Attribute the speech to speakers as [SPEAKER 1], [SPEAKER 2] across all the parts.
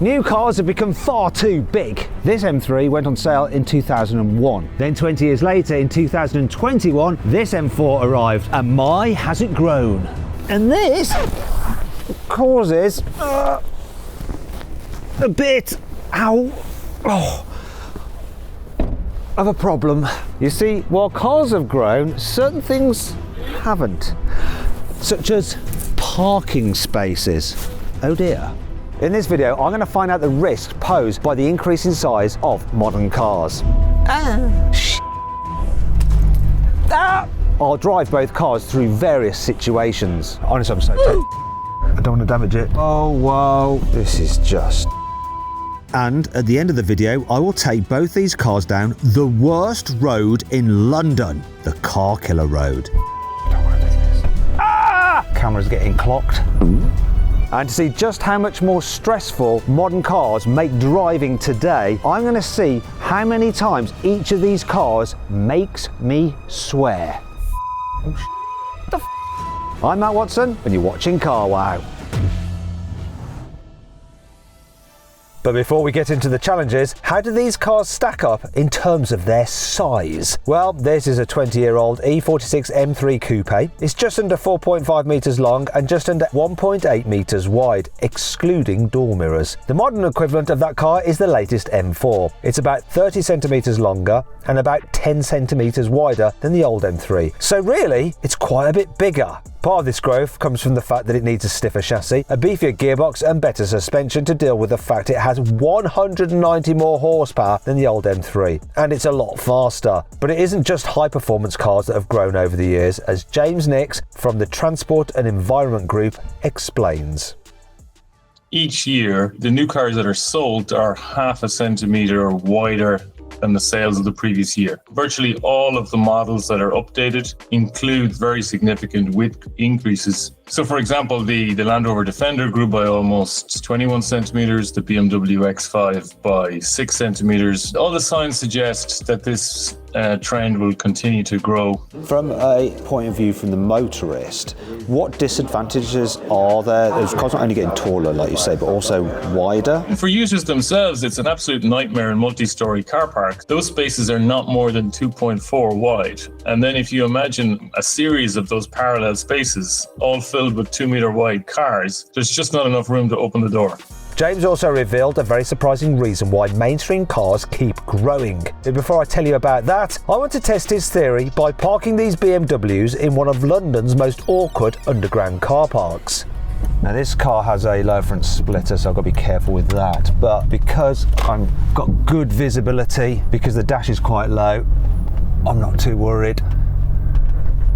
[SPEAKER 1] New cars have become far too big. This M3 went on sale in 2001. Then 20 years later, in 2021, this M4 arrived, and my has it grown. And this causes a bit of a problem. You see, while cars have grown, certain things haven't, such as parking spaces. Oh dear. In this video, I'm going to find out the risks posed by the increasing size of modern cars. I'll drive both cars through various situations. Honestly, I'm so tempted. I don't want to damage it. Oh, whoa. This is just... And at the end of the video, I will take both these cars down the worst road in London, the Car Killer Road. I don't want to do this. Camera's getting clocked. And to see just how much more stressful modern cars make driving today, I'm going to see how many times each of these cars makes me swear. I'm Matt Watson, and you're watching Carwow. But before we get into the challenges, how do these cars stack up in terms of their size? Well, this is a 20-year-old E46 M3 coupe. It's just under 4.5 metres long and just under 1.8 metres wide, excluding door mirrors. The modern equivalent of that car is the latest M4. It's about 30 centimetres longer and about 10 centimetres wider than the old M3. So really, it's quite a bit bigger. Part of this growth comes from the fact that it needs a stiffer chassis, a beefier gearbox and better suspension to deal with the fact it has 190 more horsepower than the old M3. And it's a lot faster. But it isn't just high-performance cars that have grown over the years, as James Nix from the Transport and Environment Group explains.
[SPEAKER 2] Each year, the new cars that are sold are half a centimetre wider than the sales of the previous year. Virtually all of the models that are updated include very significant width increases. So for example, the Land Rover Defender grew by almost 21 centimetres, the BMW X5 by 6 centimetres. All the signs suggest that this trend will continue to grow.
[SPEAKER 1] From a point of view from the motorist, what disadvantages are there? Cars not only getting taller, like you say, but also wider.
[SPEAKER 2] For users themselves, it's an absolute nightmare in multi-storey car parks. Those spaces are not more than 2.4 wide. And then if you imagine a series of those parallel spaces, all filled with 2 metre wide cars, there's just not enough room to open the door.
[SPEAKER 1] James also revealed a very surprising reason why mainstream cars keep growing. But before I tell you about that, I want to test his theory by parking these BMWs in one of London's most awkward underground car parks. Now this car has a low front splitter, so I've got to be careful with that. But because I've got good visibility, because the dash is quite low, I'm not too worried.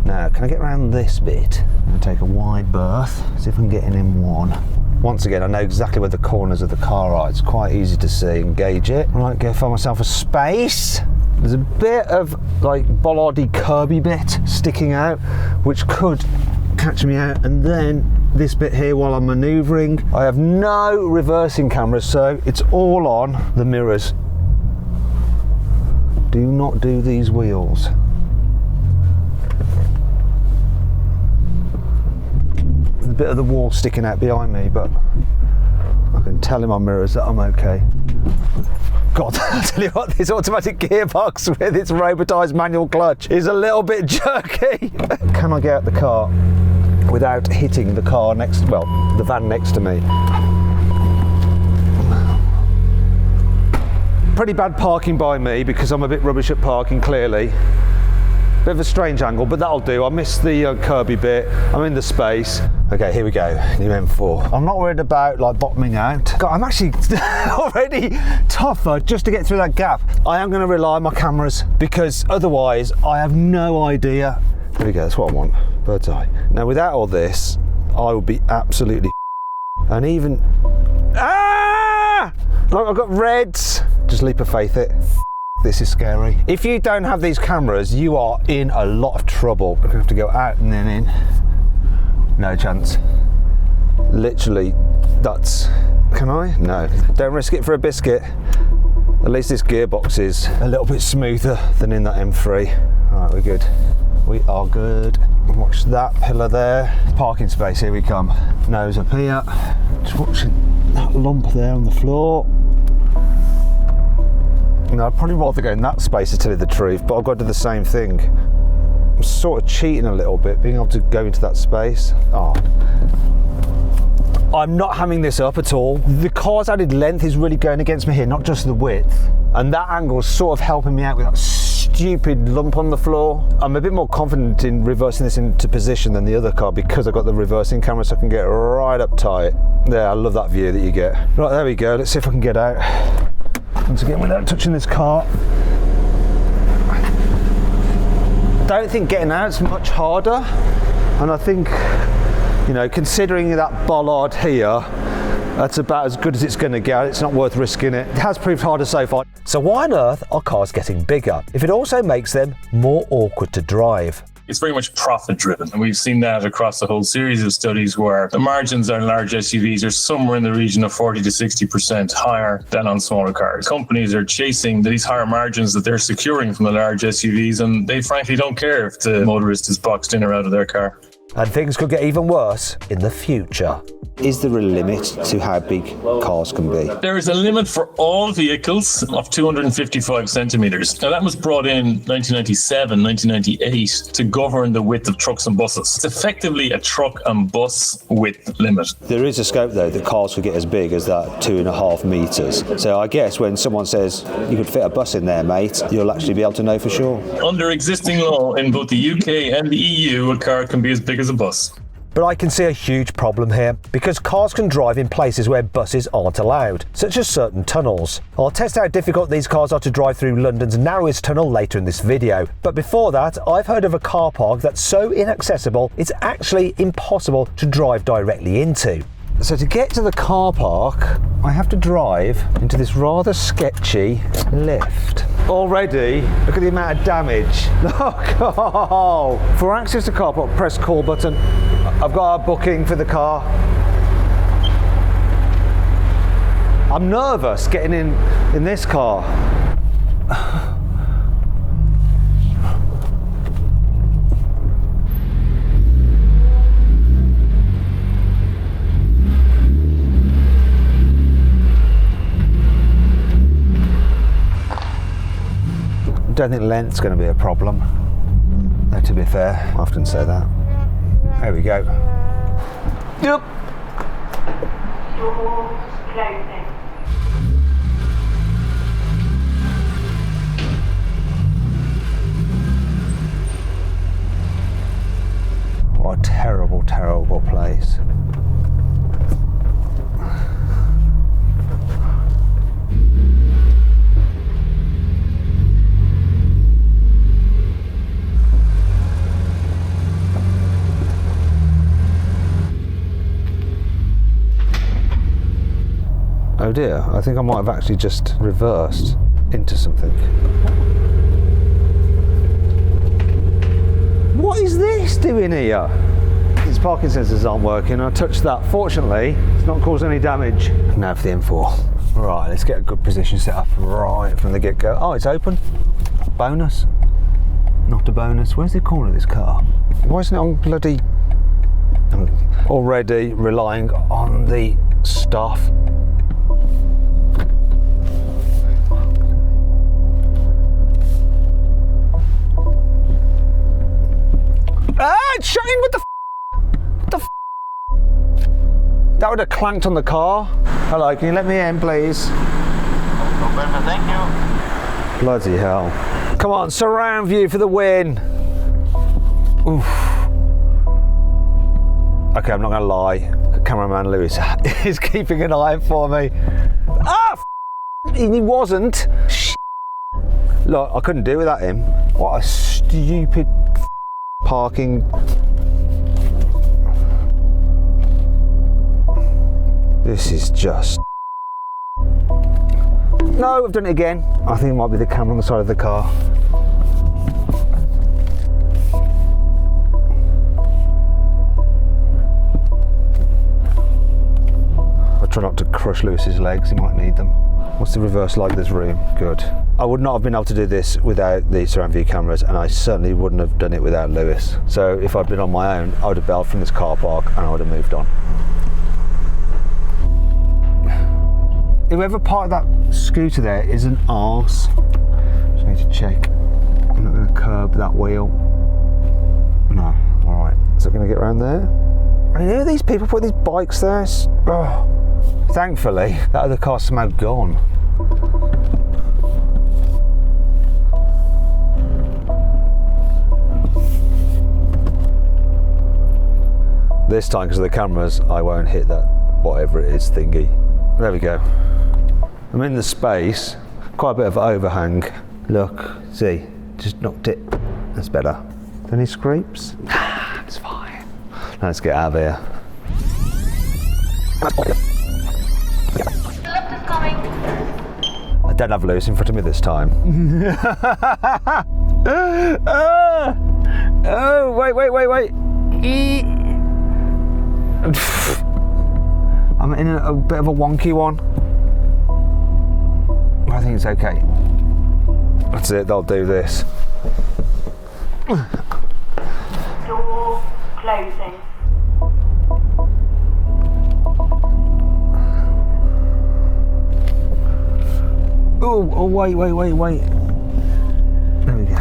[SPEAKER 1] Now, can I get around this bit? I'm going to take a wide berth, see if I can get in M1. Once again, I know exactly where the corners of the car are. It's quite easy to see and gauge it. Right, go find myself a space. There's a bit of like bollardy curby bit sticking out, which could catch me out. And then this bit here while I'm manoeuvring. I have no reversing cameras, so it's all on the mirrors. Do not do these wheels. A bit of the wall sticking out behind me, but I can tell in my mirrors that I'm okay. God, I'll tell you what, this automatic gearbox with its robotised manual clutch is a little bit jerky. Can I get out the car without hitting the car next, well, the van next to me? Pretty bad parking by me because I'm a bit rubbish at parking, clearly. Bit of a strange angle, but that'll do. I missed the curby bit. I'm in the space. Okay, here we go. New M4. I'm not worried about like bottoming out. God, I'm actually already tougher just to get through that gap. I am going to rely on my cameras because otherwise I have no idea. There we go. That's what I want. Bird's eye. Now, without all this, I would be absolutely. And even look, I've got reds. Just leap of faith it. This is scary. If you don't have these cameras, you are in a lot of trouble. I'm gonna have to go out and then in. No chance. Literally, that's... Can I? No. Don't risk it for a biscuit. At least this gearbox is a little bit smoother than in that M3. All right, we're good. We are good. Watch that pillar there. Parking space, here we come. Nose up here. Just watching that lump there on the floor. No, I'd probably rather go in that space to tell you the truth, but I've got to do the same thing. I'm sort of cheating a little bit, being able to go into that space. Oh. I'm not hamming this up at all. The car's added length is really going against me here, not just the width. And that angle is sort of helping me out with that stupid lump on the floor. I'm a bit more confident in reversing this into position than the other car because I've got the reversing camera, so I can get right up tight. There, I love that view that you get. Right, there we go. Let's see if I can get out. Once again, without touching this car. I don't think getting out's much harder. And I think, you know, considering that bollard here, that's about as good as it's going to get. It's not worth risking it. It has proved harder so far. So why on earth are cars getting bigger if it also makes them more awkward to drive?
[SPEAKER 2] It's very much profit driven. And we've seen that across a whole series of studies where the margins on large SUVs are somewhere in the region of 40 to 60% higher than on smaller cars. Companies are chasing these higher margins that they're securing from the large SUVs, and they frankly don't care if the motorist is boxed in or out of their car.
[SPEAKER 1] And things could get even worse in the future. Is there a limit to how big cars can be?
[SPEAKER 2] There is a limit for all vehicles of 255 centimetres. Now that was brought in 1997, 1998 to govern the width of trucks and buses. It's effectively a truck and bus width limit.
[SPEAKER 3] There is a scope though that cars could get as big as that 2.5 metres. So I guess when someone says you could fit a bus in there, mate, you'll actually be able to know for sure.
[SPEAKER 2] Under existing law in both the UK and the EU, a car can be as big as a bus.
[SPEAKER 1] But I can see a huge problem here, because cars can drive in places where buses aren't allowed, such as certain tunnels. I'll test how difficult these cars are to drive through London's narrowest tunnel later in this video. But before that, I've heard of a car park that's so inaccessible, it's actually impossible to drive directly into. So to get to the car park, I have to drive into this rather sketchy lift. Already, look at the amount of damage. Look, oh. For access to car park, press call button. I've got a booking for the car. I'm nervous getting in this car. I don't think length's going to be a problem. No, to be fair, I often say that. There we go. Yep.
[SPEAKER 4] Closing.
[SPEAKER 1] What a terrible, terrible place. Oh dear, I think I might have actually just reversed into something. What is this doing here? Its parking sensors aren't working. I touched that. Fortunately, it's not caused any damage. Now for the M4. Right, let's get a good position set up right from the get-go. Oh, it's open. Bonus. Not a bonus. Where's the corner of this car? Why isn't it on bloody... I'm already relying on the stuff. Ah, it's shutting, what the f***? What the f***? That would have clanked on the car. Hello, can you let me in, please?
[SPEAKER 5] No problem, thank you.
[SPEAKER 1] Bloody hell. Come on, surround view for the win. Oof. Okay, I'm not gonna lie. Cameraman Lewis is keeping an eye out for me. Ah, he wasn't. Look, I couldn't do without him. What a stupid parking. This is just... No, I've done it again. I think it might be the camera on the side of the car. I'll try not to crush Lewis's legs, he might need them. What's the reverse like? There's room. Good. I would not have been able to do this without the surround view cameras, and I certainly wouldn't have done it without Lewis. So if I'd been on my own, I would have bailed from this car park and I would have moved on. whoever parked that scooter there is an arse. Just need to check. I'm not going to curb that wheel. No. All right. Is it going to get around there? I mean, who are these people putting these bikes there? Oh. Thankfully, that other car's somehow gone. This time, because of the cameras, I won't hit that whatever it is thingy. There we go. I'm in the space, quite a bit of overhang. Look, see, just knocked it. That's better. Any scrapes? Nah, it's fine. Let's get out of here.
[SPEAKER 4] Lift is coming.
[SPEAKER 1] I don't have Lewis in front of me this time. Oh, wait. I'm in a bit of a wonky one. I think it's okay. That's it, they'll do this.
[SPEAKER 4] Door closing.
[SPEAKER 1] Oh, wait. There we go.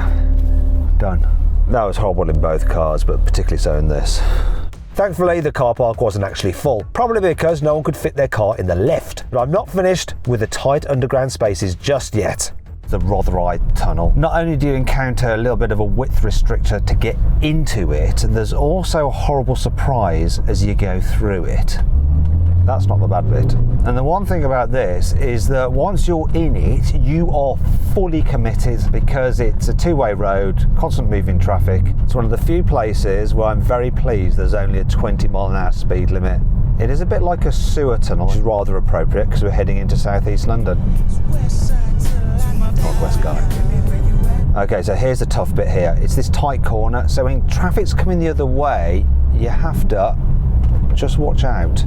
[SPEAKER 1] Done. That was horrible in both cars, but particularly so in this. Thankfully, the car park wasn't actually full, probably because no one could fit their car in the lift. But I'm not finished with the tight underground spaces just yet. The Rotherhithe Tunnel. Not only do you encounter a little bit of a width restrictor to get into it, there's also a horrible surprise as you go through it. That's not the bad bit. And the one thing about this is that once you're in it, you are fully committed because it's a two-way road, constant moving traffic. It's one of the few places where I'm very pleased there's only a 20-mile-an-hour speed limit. It is a bit like a sewer tunnel, which is rather appropriate because we're heading into southeast London. Northwest guy. Okay, so here's the tough bit here. It's this tight corner, so when traffic's coming the other way, you have to just watch out.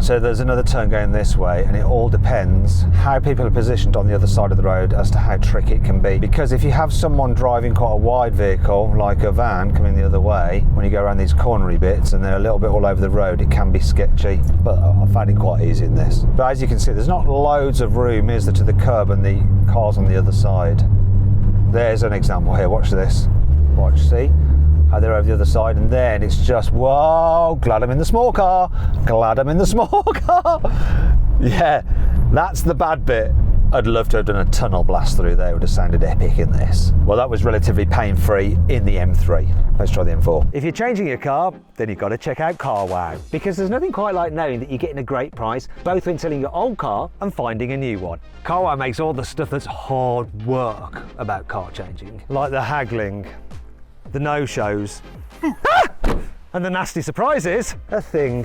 [SPEAKER 1] So there's another turn going this way, and it all depends how people are positioned on the other side of the road as to how tricky it can be. Because if you have someone driving quite a wide vehicle, like a van coming the other way, when you go around these cornery bits and they're a little bit all over the road, it can be sketchy. But I found it quite easy in this. But as you can see, there's not loads of room, is there, to the curb and the cars on the other side. There's an example here, watch this. Watch, see? How they're over the other side, and then it's just, whoa, glad I'm in the small car, glad I'm in the small car. Yeah, that's the bad bit. I'd love to have done a tunnel blast through there, it would have sounded epic in this. Well, that was relatively pain-free in the M3. Let's try the M4. If you're changing your car, then you've got to check out carwow, because there's nothing quite like knowing that you're getting a great price, both when selling your old car and finding a new one. Carwow makes all the stuff that's hard work about car changing, like the haggling, the no-shows, and the nasty surprises, a thing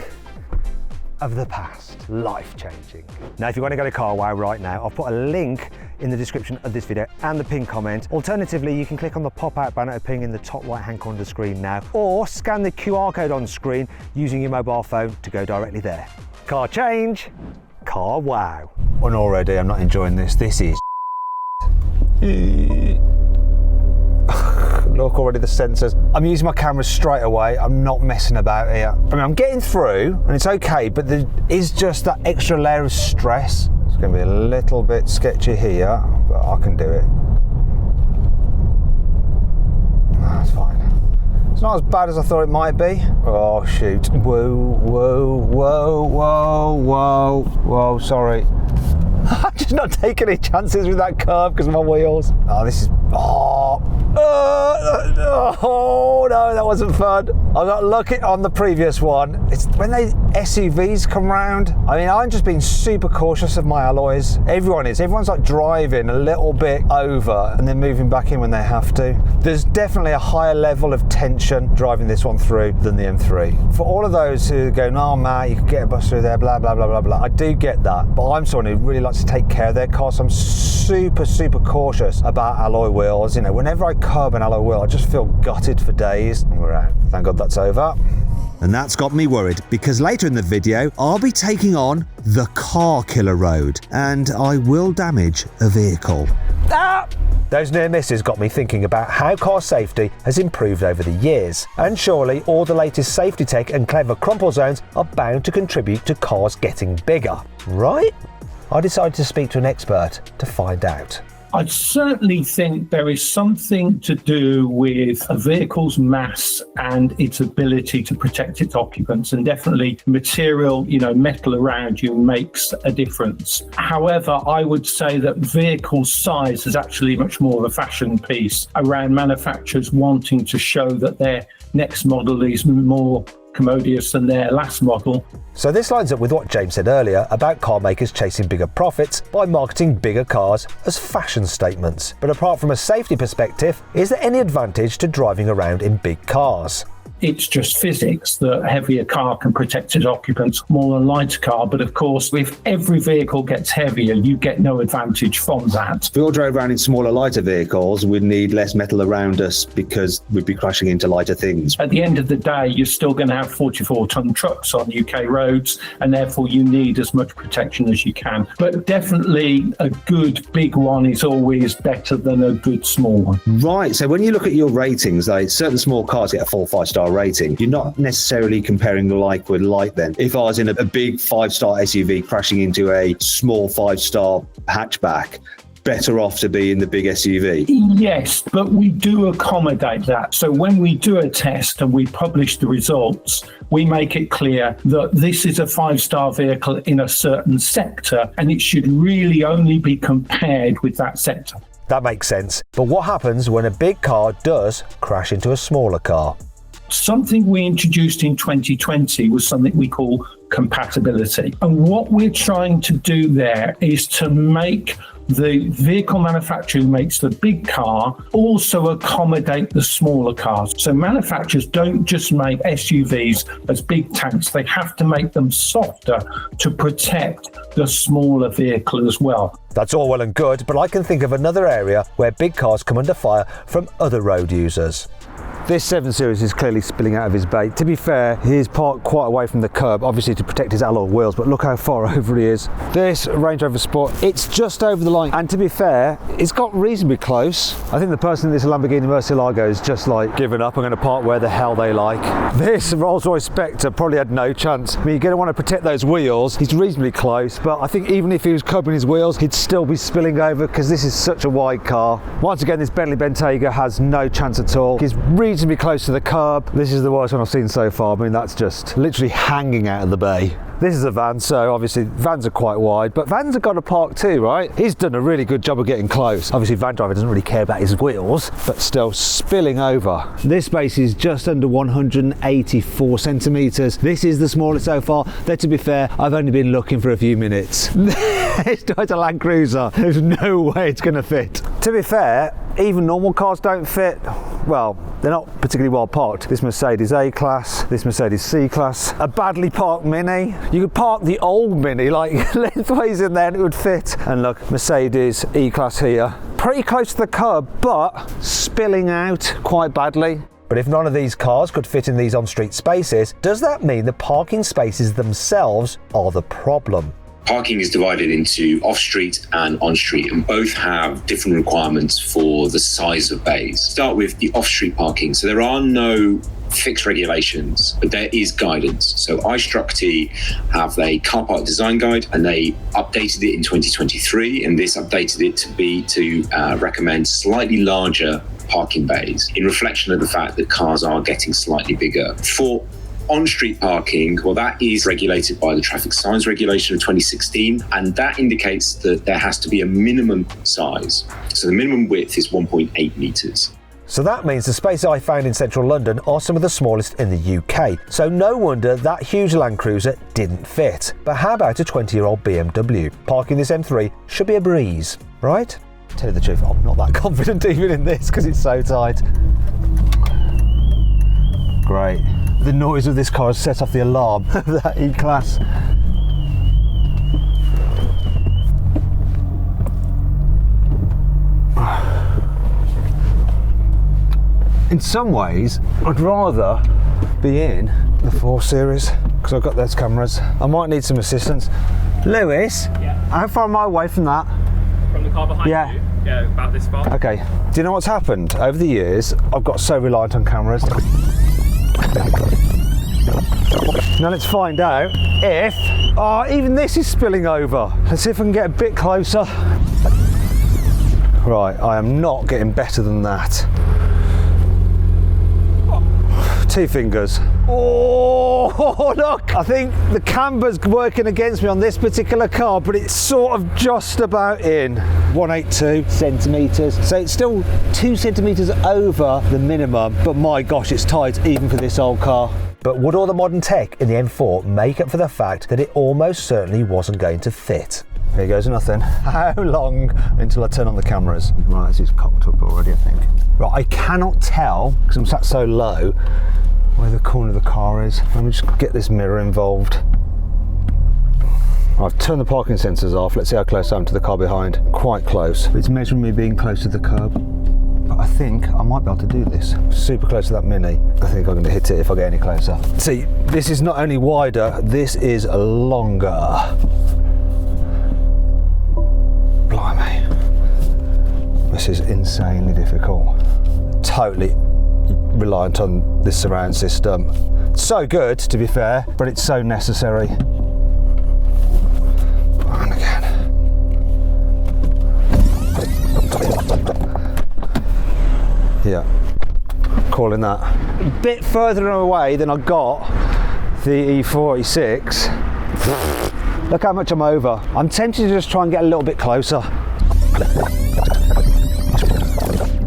[SPEAKER 1] of the past, life-changing. Now, if you want to go to carwow right now, I've put a link in the description of this video and the pinned comment. Alternatively, you can click on the pop-out banner appearing in the top right-hand corner of the screen now, or scan the QR code on screen using your mobile phone to go directly there. Car change, carwow. And already I'm not enjoying this. This is look, already the sensors. I'm using my camera straight away. I'm not messing about here. I mean, I'm getting through and it's okay, but there is just that extra layer of stress. It's going to be a little bit sketchy here, but I can do it. That's fine. It's not as bad as I thought it might be. Oh, shoot. Whoa, sorry. I'm just not taking any chances with that curve because of my wheels. Oh, this is, oh no, that wasn't fun. I got lucky on the previous one. It's when they SUVs come round. I mean, I'm just being super cautious of my alloys. Everyone's like driving a little bit over and then moving back in when they have to. There's definitely a higher level of tension driving this one through than the M3. For all of those who go, oh Matt, you could get a bus through there, blah, blah, blah, blah, blah. I do get that, but I'm someone who really likes to take care of their car, so I'm super cautious about alloy wheels. You know, whenever I curb an alloy wheel, I just feel gutted for days. And we're out. Thank God that's over.
[SPEAKER 6] And that's got me worried, because later in the video, I'll be taking on the car killer road, and I will damage a vehicle.
[SPEAKER 1] Ah! Those near misses got me thinking about how car safety has improved over the years. And surely all the latest safety tech and clever crumple zones are bound to contribute to cars getting bigger, right? I decided to speak to an expert to find out.
[SPEAKER 7] I certainly think there is something to do with a vehicle's mass and its ability to protect its occupants, and definitely material, metal around you makes a difference. However, I would say that vehicle size is actually much more of a fashion piece around manufacturers wanting to show that their next model is more commodious than their last model.
[SPEAKER 1] So this lines up with what James said earlier about car makers chasing bigger profits by marketing bigger cars as fashion statements. But apart from a safety perspective, is there any advantage to driving around in big cars?
[SPEAKER 7] It's just physics that a heavier car can protect its occupants more than a lighter car. But of course, if every vehicle gets heavier, you get no advantage from that.
[SPEAKER 3] If we all drove around in smaller, lighter vehicles, we'd need less metal around us because we'd be crashing into lighter things.
[SPEAKER 7] At the end of the day, you're still going to have 44-ton trucks on UK roads, and therefore you need as much protection as you can. But definitely a good big one is always better than a good small one.
[SPEAKER 3] Right, so when you look at your ratings, like certain small cars get a full 5-star rating. You're not necessarily comparing like with like then. If I was in a big 5-star SUV crashing into a small 5-star hatchback, better off to be in the big SUV?
[SPEAKER 7] Yes, but we do accommodate that. So when we do a test and we publish the results, we make it clear that this is a 5-star vehicle in a certain sector, and it should really only be compared with that sector.
[SPEAKER 1] That makes sense. But what happens when a big car does crash into a smaller car?
[SPEAKER 7] Something we introduced in 2020 was something we call compatibility. And what we're trying to do there is to make the vehicle manufacturer who makes the big car also accommodate the smaller cars. So manufacturers don't just make SUVs as big tanks, they have to make them softer to protect the smaller vehicle as well.
[SPEAKER 1] That's all well and good, but I can think of another area where big cars come under fire from other road users.
[SPEAKER 6] This 7 Series is clearly spilling out of his bay. To be fair, he is parked quite away from the curb, obviously to protect his alloy wheels, but look how far over he is. This Range Rover Sport, it's just over the line, and to be fair, it's got reasonably close. I think the person in this Lamborghini Murcielago is just like given up. I'm going to park where the hell they like. This Rolls-Royce Spectre probably had no chance. I mean, you're going to want to protect those wheels. He's reasonably close, but I think even if he was curbing his wheels, he'd still be spilling over because this is such a wide car. Once again, this Bentley Bentayga has no chance at all. He's reasonably close to the curb. This is the worst one I've seen so far. I mean, that's just literally hanging out of the bay. This is a van, so obviously vans are quite wide, but vans have got to park too, right? He's done a really good job of getting close. Obviously, van driver doesn't really care about his wheels, but still spilling over. This space is just under 184 centimetres. This is the smallest so far. Though, to be fair, I've only been looking for a few minutes. It's Toyota Land Cruiser. There's no way it's going to fit. To be fair, even normal cars don't fit. Well, they're not particularly well parked. This Mercedes A-Class, this Mercedes C-Class, a badly parked Mini. You could park the old Mini like lengthways in there and it would fit. And look, Mercedes E-Class here. Pretty close to the curb, but spilling out quite badly.
[SPEAKER 1] But if none of these cars could fit in these on-street spaces, does that mean the parking spaces themselves are the problem?
[SPEAKER 8] Parking is divided into off-street and on-street, and both have different requirements for the size of bays. Start with the off-street parking. So there are no fixed regulations, but there is guidance. So iStructE have a car park design guide, and they updated it in 2023, and this updated it to recommend slightly larger parking bays in reflection of the fact that cars are getting slightly bigger. For on-street parking, well, that is regulated by the Traffic Signs Regulation of 2016, and that indicates that there has to be a minimum size. So the minimum width is 1.8 metres.
[SPEAKER 1] So that means the spaces I found in central London are some of the smallest in the UK. So no wonder that huge Land Cruiser didn't fit. But how about a 20-year-old BMW? Parking this M3 should be a breeze, right? Tell you the truth, I'm not that confident even in this because it's so tight. Great. The noise of this car has set off the alarm of that E-Class. In some ways, I'd rather be in the 4 Series because I've got those cameras. I might need some assistance. Lewis,
[SPEAKER 9] yeah.
[SPEAKER 1] How far am I away from that?
[SPEAKER 9] From the car behind you? Yeah, about this far.
[SPEAKER 1] Okay. Do you know what's happened? Over the years, I've got so reliant on cameras. Now let's find out if
[SPEAKER 6] Oh, even this is spilling over. Let's see if I can get a bit closer. Right, I am not getting better than that. 2 fingers. Oh, look! I think the camber's working against me on this particular car, but it's sort of just about in. 182 centimetres. So it's still 2 centimetres over the minimum, but my gosh, it's tight even for this old car.
[SPEAKER 1] But would all the modern tech in the M4 make up for the fact that it almost certainly wasn't going to fit?
[SPEAKER 6] Here goes nothing. How long until I turn on the cameras? Right, this is cocked up already, I think. Right, I cannot tell, because I'm sat so low, where the corner of the car is. Let me just get this mirror involved. I've turned the parking sensors off. Let's see how close I am to the car behind. Quite close. It's measuring me being close to the curb. But I think I might be able to do this. Super close to that Mini. I think I'm going to hit it if I get any closer. See, this is not only wider, this is longer. Blimey. This is insanely difficult. Totally reliant on this surround system. So good, to be fair, but it's so necessary. And again. Yeah, calling that. A bit further away than I got the E46. Look how much I'm over. I'm tempted to just try and get a little bit closer.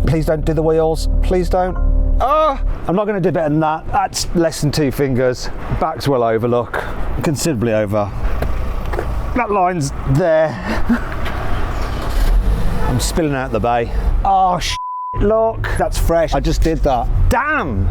[SPEAKER 6] Please don't do the wheels, please don't. Oh, I'm not going to do better than that. That's less than 2 fingers. Back's well over, look. Considerably over. That line's there. I'm spilling out the bay. Oh, look, that's fresh. I just did that. Damn!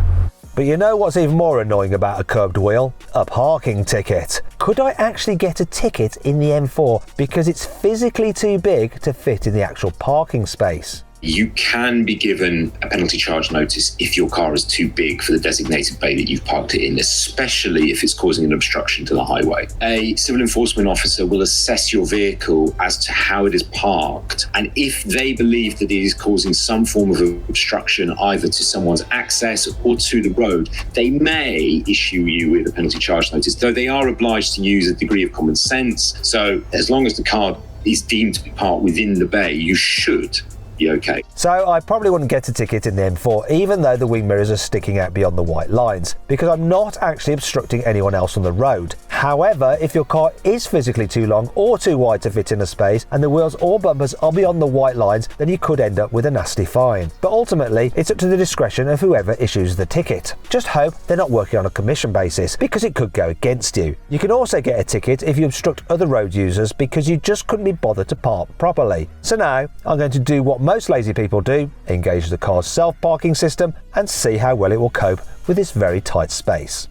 [SPEAKER 1] But you know what's even more annoying about a curbed wheel? A parking ticket. Could I actually get a ticket in the M4 because it's physically too big to fit in the actual parking space?
[SPEAKER 8] You can be given a penalty charge notice if your car is too big for the designated bay that you've parked it in, especially if it's causing an obstruction to the highway. A civil enforcement officer will assess your vehicle as to how it is parked, and if they believe that it is causing some form of obstruction either to someone's access or to the road, they may issue you with a penalty charge notice, though they are obliged to use a degree of common sense. So as long as the car is deemed to be parked within the bay, you should be okay.
[SPEAKER 1] So I probably wouldn't get a ticket in the M4 even though the wing mirrors are sticking out beyond the white lines, because I'm not actually obstructing anyone else on the road. However, if your car is physically too long or too wide to fit in a space and the wheels or bumpers are beyond the white lines, then you could end up with a nasty fine. But ultimately, it's up to the discretion of whoever issues the ticket. Just hope they're not working on a commission basis, because it could go against you. You can also get a ticket if you obstruct other road users because you just couldn't be bothered to park properly. So now I'm going to do what most lazy people do, engage the car's self-parking system and see how well it will cope with this very tight space.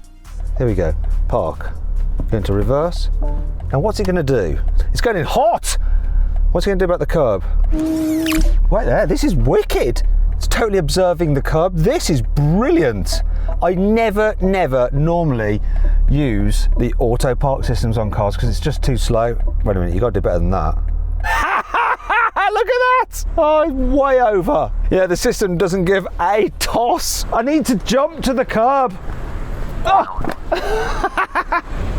[SPEAKER 6] Here we go, park. Going to reverse. Now what's it going to do? It's going in hot! What's it going to do about the curb? Wait there, this is wicked! It's totally observing the curb. This is brilliant! I never normally use the auto park systems on cars because it's just too slow. Wait a minute, you've got to do better than that. Look at that! Oh, it's way over. Yeah, the system doesn't give a toss. I need to jump to the curb. Oh.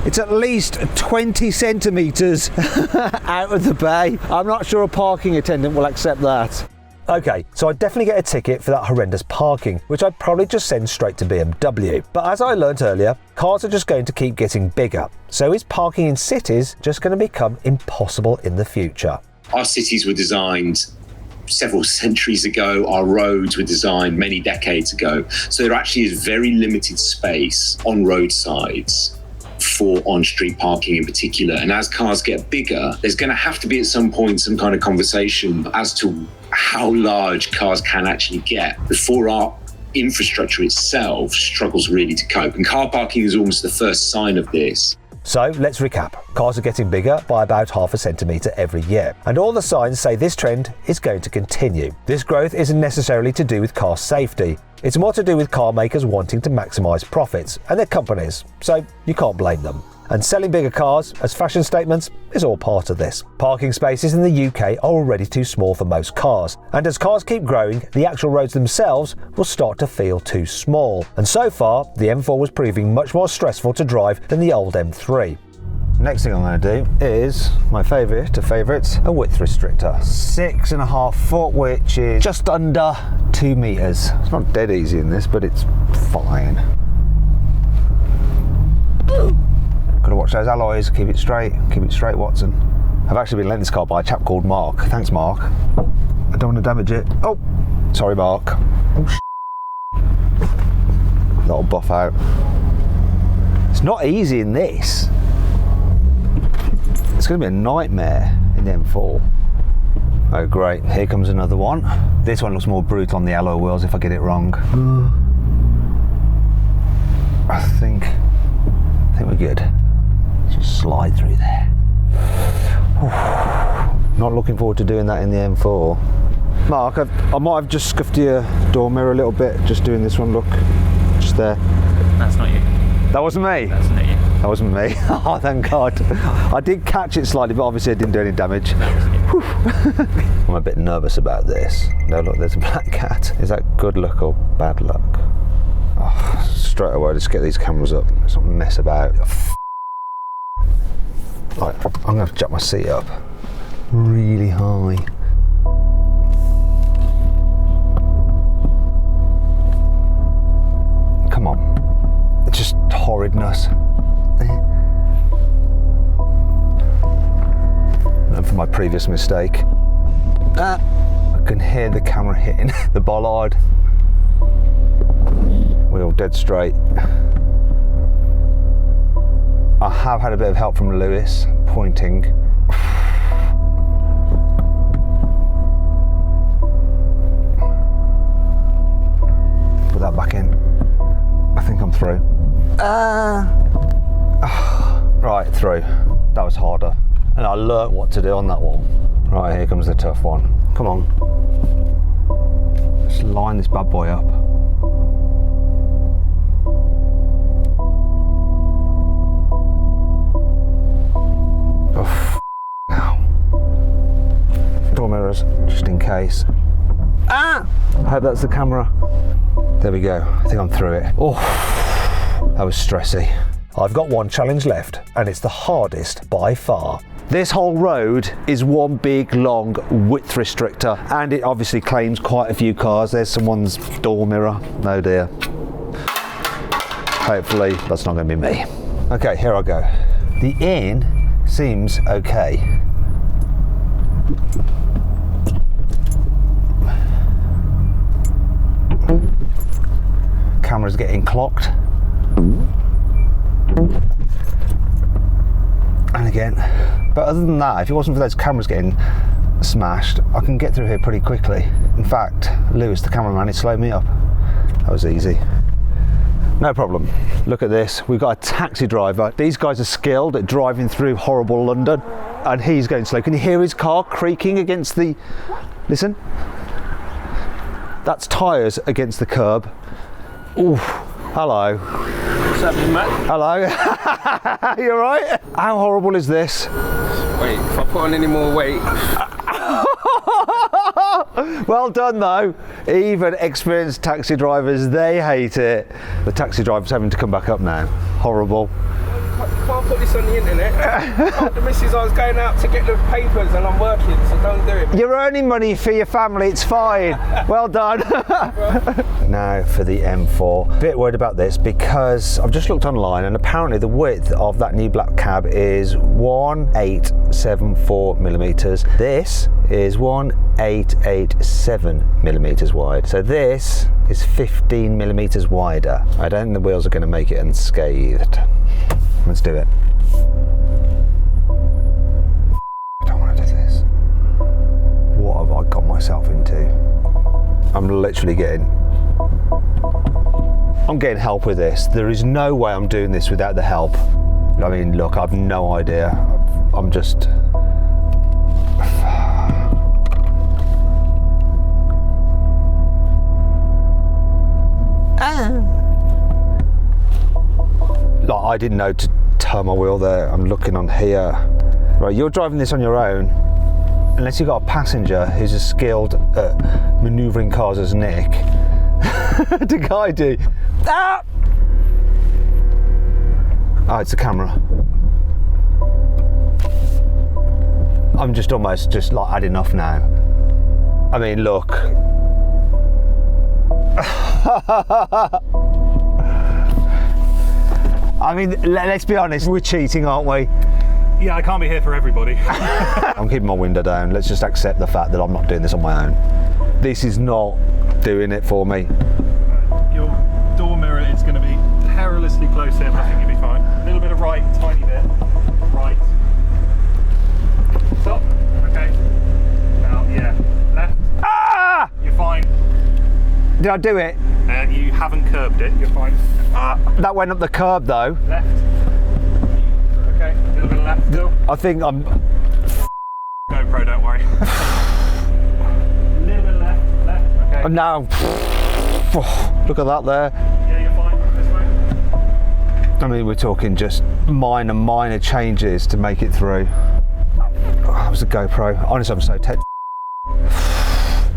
[SPEAKER 6] It's at least 20 centimetres out of the bay. I'm not sure a parking attendant will accept that.
[SPEAKER 1] Okay, so I'd definitely get a ticket for that horrendous parking, which I'd probably just send straight to BMW. But as I learnt earlier, cars are just going to keep getting bigger. So is parking in cities just going to become impossible in the future?
[SPEAKER 8] Our cities were designed several centuries ago. Our roads were designed many decades ago. So there actually is very limited space on roadsides for on-street parking in particular. And as cars get bigger, there's going to have to be at some point some kind of conversation as to how large cars can actually get before our infrastructure itself struggles really to cope. And car parking is almost the first sign of this.
[SPEAKER 1] So let's recap. Cars are getting bigger by about 0.5 centimetre every year, and all the signs say this trend is going to continue. This growth isn't necessarily to do with car safety. It's more to do with car makers wanting to maximise profits, and their companies, so you can't blame them. And selling bigger cars as fashion statements is all part of this. Parking spaces in the UK are already too small for most cars, and as cars keep growing, the actual roads themselves will start to feel too small. And so far, the M4 was proving much more stressful to drive than the old M3.
[SPEAKER 6] Next thing I'm going to do is my favourite of favourites, a width restrictor. 6.5 foot, which is just under 2 metres. It's not dead easy in this, but it's fine. Gotta watch those alloys, keep it straight, Watson. I've actually been lent this car by a chap called Mark. Thanks, Mark. I don't want to damage it. Oh, sorry, Mark. Oh, that'll buff out. It's not easy in this. It's going to be a nightmare in the M4. Oh great, here comes another one. This one looks more brutal on the alloy wheels if I get it wrong. I think we're good. Just slide through there. Not looking forward to doing that in the M4. Mark, I might have just scuffed your door mirror a little bit, just doing this one, look. Just there.
[SPEAKER 9] That's not you.
[SPEAKER 6] That wasn't me?
[SPEAKER 9] That's not you.
[SPEAKER 6] That wasn't me. Oh, thank God. I did catch it slightly, but obviously it didn't do any damage. I'm a bit nervous about this. No, look, there's a black cat. Is that good luck or bad luck? Oh, straight away, just get these cameras up. Let's not mess about. Right, I'm going to have to jack my seat up really high. Come on. It's just horridness. And for my previous mistake, I can hear the camera hitting the bollard. Wheel dead straight. I have had a bit of help from Lewis pointing. Put that back in. I think I'm through. Right, through. That was harder. And I learnt what to do on that one. Right, here comes the tough one. Come on. Just line this bad boy up. Oh, now. Door mirrors, just in case. I hope that's the camera. There we go. I think I'm through it. Oh, that was stressy. I've got one challenge left, and it's the hardest by far. This whole road is one big long width restrictor, and it obviously claims quite a few cars. There's someone's door mirror. Oh dear. Hopefully that's not going to be me. Okay, here I go. The in seems okay. Camera's getting clocked. And again. But other than that, if it wasn't for those cameras getting smashed, I can get through here pretty quickly. In fact, Lewis, the cameraman, he slowed me up. That was easy. No problem. Look at this. We've got a taxi driver. These guys are skilled at driving through horrible London, and he's going slow. Can you hear his car creaking against the... Listen. That's tyres against the curb. Ooh, hello.
[SPEAKER 9] What's happening, Matt?
[SPEAKER 6] Hello. You alright? How horrible is this?
[SPEAKER 9] Wait, if I put on any more weight.
[SPEAKER 6] Well done though. Even experienced taxi drivers, they hate it. The taxi driver's having to come back up now. Horrible.
[SPEAKER 9] Can't put this on the internet. I told the missus I was going out to get the papers and I'm working, so don't do it.
[SPEAKER 6] You're earning money for your family, it's fine. Well done. Now for the M4. Bit worried about this because I've just looked online and apparently the width of that new black cab is 1874 millimeters. This is 1887 millimeters wide. So this is 15 millimeters wider. I don't think the wheels are going to make it unscathed. Let's do it. I don't want to do this. What have I got myself into? I'm literally getting help with this. There is no way I'm doing this without the help. I mean, look, I've no idea. I'm just... Like, I didn't know to turn my wheel there. I'm looking on here. Right, you're driving this on your own, unless you've got a passenger who's as skilled at manoeuvring cars as Nick to guide you. Ah! Oh, it's the camera. I'm just almost just like had enough now. I mean, look. I mean, let's be honest, we're cheating, aren't we?
[SPEAKER 10] Yeah, I can't be here for everybody.
[SPEAKER 6] I'm keeping my window down. Let's just accept the fact that I'm not doing this on my own. This is not doing it for me.
[SPEAKER 10] Your door mirror is going to be perilously close here, but I think you'll be fine. A little bit of right, tiny bit. Right. Stop. Okay. Now, yeah. Left.
[SPEAKER 6] Ah!
[SPEAKER 10] You're fine.
[SPEAKER 6] Did I do it?
[SPEAKER 10] You haven't curbed it. You're fine.
[SPEAKER 6] That went up the curb though.
[SPEAKER 10] Left. Okay. A little bit of left still.
[SPEAKER 6] I think I'm...
[SPEAKER 10] GoPro, don't worry. A little bit left. Left. Okay.
[SPEAKER 6] I'm now... Look at that there.
[SPEAKER 10] Yeah, you're fine. This way.
[SPEAKER 6] I mean, we're talking just minor changes to make it through. Oh, that was a GoPro. Honestly, I'm so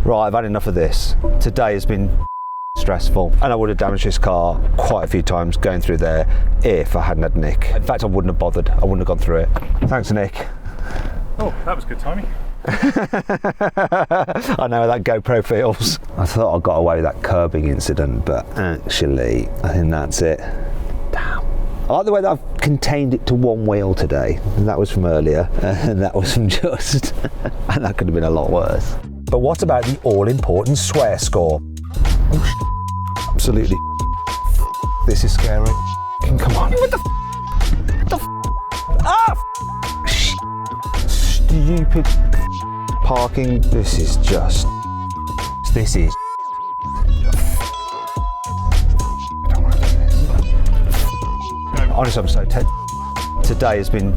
[SPEAKER 6] Right, I've had enough of this. Today has been stressful, and I would have damaged this car quite a few times going through there if I hadn't had Nick. In fact, I wouldn't have bothered. I wouldn't have gone through it. Thanks, Nick.
[SPEAKER 10] Oh, that was good timing.
[SPEAKER 6] I know how that GoPro feels. I thought I got away with that curbing incident, but actually, I think that's it. Damn. I like the way that I've contained it to one wheel today. And that was from earlier, and that was from just, and that could have been a lot worse.
[SPEAKER 1] But what about the all-important swear score?
[SPEAKER 6] Absolutely. This is scary. Come on. What the Ah! Stupid parking. This is just... This is... Honestly, I'm so today has been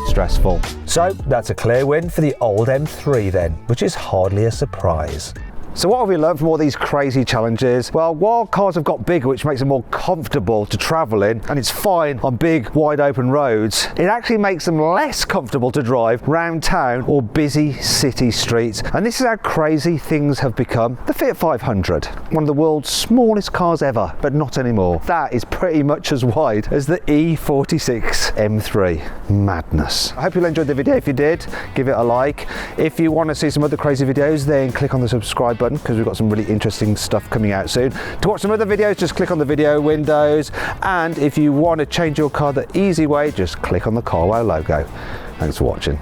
[SPEAKER 6] stressful.
[SPEAKER 1] So that's a clear win for the old M3 then, which is hardly a surprise.
[SPEAKER 6] So what have we learned from all these crazy challenges? Well, while cars have got bigger, which makes them more comfortable to travel in, and it's fine on big, wide open roads, it actually makes them less comfortable to drive round town or busy city streets. And this is how crazy things have become. The Fiat 500, one of the world's smallest cars ever, but not anymore. That is pretty much as wide as the E46 M3. Madness. I hope you enjoyed the video. If you did, give it a like. If you want to see some other crazy videos, then click on the subscribe button, because we've got some really interesting stuff coming out soon. To watch some other videos, just click on the video windows, and if you want to change your car the easy way, just click on the Carwow logo. Thanks for watching.